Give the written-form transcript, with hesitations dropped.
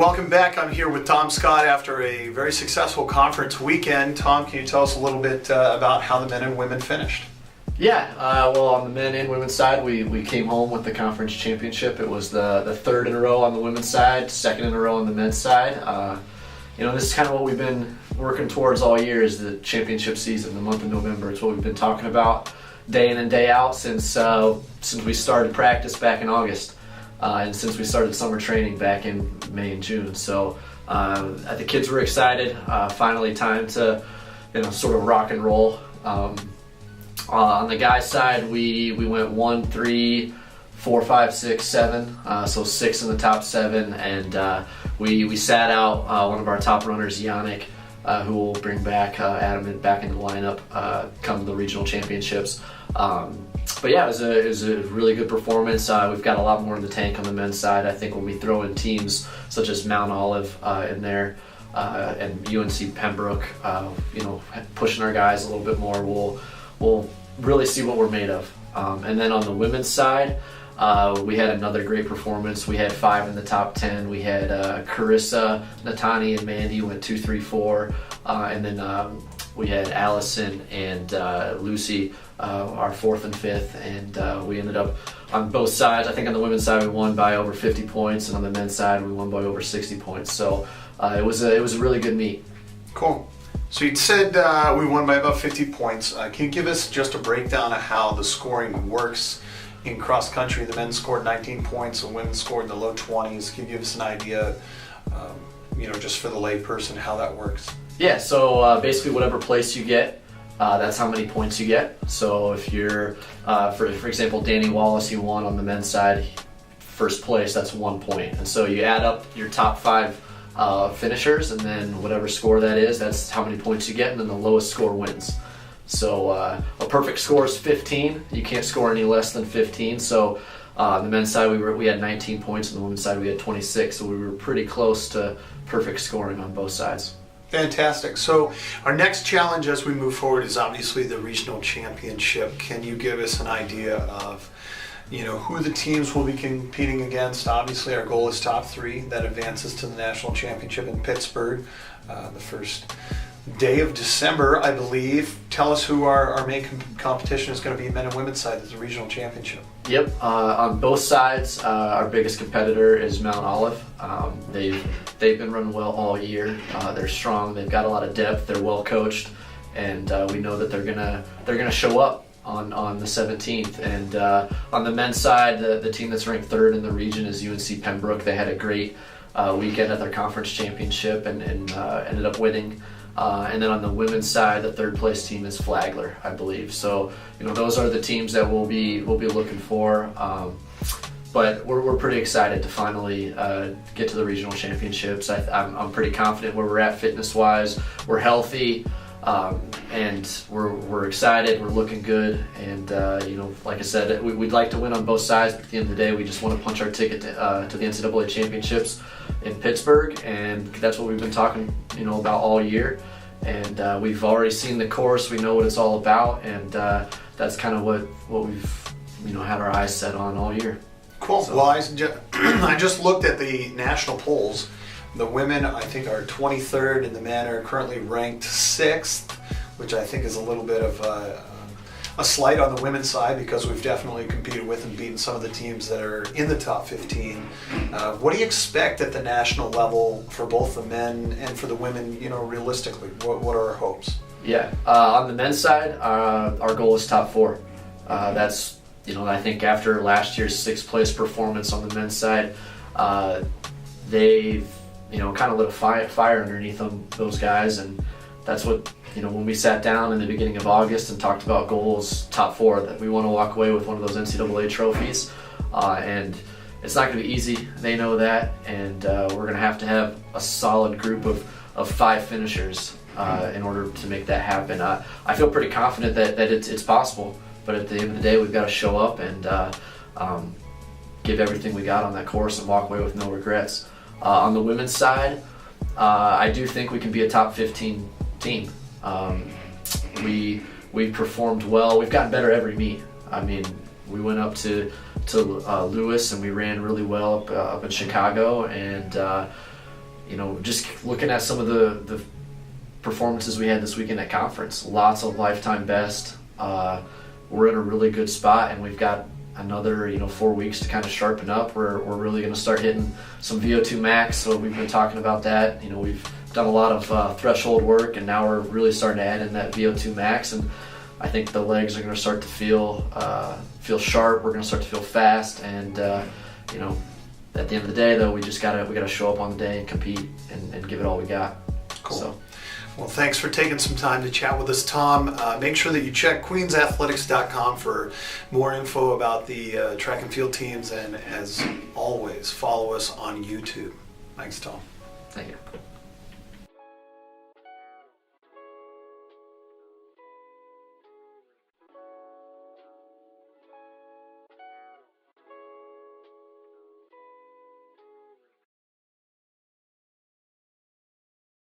Welcome back. I'm here with Tom Scott after a very successful conference weekend. Tom, can you tell us a little bit about how the men and women finished? Yeah, well, on the men and women's side, we came home with the conference championship. It was the third in a row on the women's side, second in a row on the men's side. This is kind of what we've been working towards all year, is the championship season, the month of November. It's what we've been talking about day in and day out since we started practice back in August. And since we started summer training back in May and June. So the kids were excited. Finally time to sort of rock and roll. On the guys' side, we went 1, 3, 4, 5, 6, 7. So 6 in the top 7. And we sat out one of our top runners, Yannick, who will bring back Adam back into the lineup come the regional championships. But yeah, it was a really good performance. We've got a lot more in the tank on the men's side. I think when we throw in teams such as Mount Olive in there and UNC Pembroke, pushing our guys a little bit more, we'll really see what we're made of. And then on the women's side, we had another great performance. We had 5 in the top 10. We had Carissa, Natani, and Mandy went 2, 3, 4, and then we had Allison and Lucy, our 4th and 5th, and we ended up on both sides. I think on the women's side we won by over 50 points, and on the men's side we won by over 60 points. So it was a really good meet. Cool. So you said we won by about 50 points. Can you give us just a breakdown of how the scoring works in cross country? The men scored 19 points, the women scored in the low 20s. Can you give us an idea, just for the layperson, how that works? Yeah, so basically whatever place you get, that's how many points you get. So if you're, for example, Danny Wallace, he won on the men's side, first place, that's 1 point. And so you add up your top 5 finishers, and then whatever score that is, that's how many points you get, and then the lowest score wins. So a perfect score is 15. You can't score any less than 15. So on the men's side, we had 19 points, and the women's side we had 26. So we were pretty close to perfect scoring on both sides. Fantastic. So our next challenge as we move forward is obviously the regional championship. Can you give us an idea of, who the teams will be competing against? Obviously our goal is top 3. That advances to the national championship in Pittsburgh, the first day of December, I believe. Tell us who our main competition is going to be, men and women's side of the regional championship. Yep. On both sides, our biggest competitor is Mount Olive. They've been running well all year. They're strong. They've got a lot of depth. They're well coached, and we know that they're gonna show up on the 17th. And on the men's side, the team that's ranked 3rd in the region is UNC Pembroke. They had a great weekend at their conference championship and ended up winning. And then on the women's side, the 3rd place team is Flagler, I believe. So those are the teams that we'll be looking for. But we're pretty excited to finally get to the regional championships. I'm pretty confident where we're at fitness-wise. We're healthy, and we're excited. We're looking good, and like I said, we'd like to win on both sides. But at the end of the day, we just want to punch our ticket to the NCAA championships in Pittsburgh, and that's what we've been talking about all year. And we've already seen the course. We know what it's all about, and that's kind of what we've had our eyes set on all year. Cool. So. Well, I just looked at the national polls. The women, I think, are 23rd, and the men are currently ranked 6th, which I think is a little bit of a slight on the women's side, because we've definitely competed with and beaten some of the teams that are in the top 15. What do you expect at the national level for both the men and for the women, realistically? What are our hopes? Yeah. On the men's side, our goal is top 4. That's I think after last year's 6th place performance on the men's side, they've kind of lit a fire underneath them, those guys, and that's what when we sat down in the beginning of August and talked about goals, top 4, that we want to walk away with one of those NCAA trophies, and it's not going to be easy. They know that, and we're going to have a solid group of 5 finishers in order to make that happen. I feel pretty confident that it's possible. But at the end of the day, we've got to show up and give everything we got on that course and walk away with no regrets. On the women's side, I do think we can be a top 15 team. We've performed well. We've gotten better every meet. I mean, we went up to Lewis and we ran really well up in Chicago, and just looking at some of the performances we had this weekend at conference, lots of lifetime best. We're in a really good spot, and we've got another 4 weeks to kind of sharpen up. We're really going to start hitting some VO2 max, so we've been talking about that. We've done a lot of threshold work, and now we're really starting to add in that VO2 max, and I think the legs are going to start to feel sharp. We're going to start to feel fast, and at the end of the day, though, we gotta show up on the day and compete and give it all we got. Cool. So. Well, thanks for taking some time to chat with us, Tom. Make sure that you check queensathletics.com for more info about the track and field teams, and as always, follow us on YouTube. Thanks, Tom. Thank you.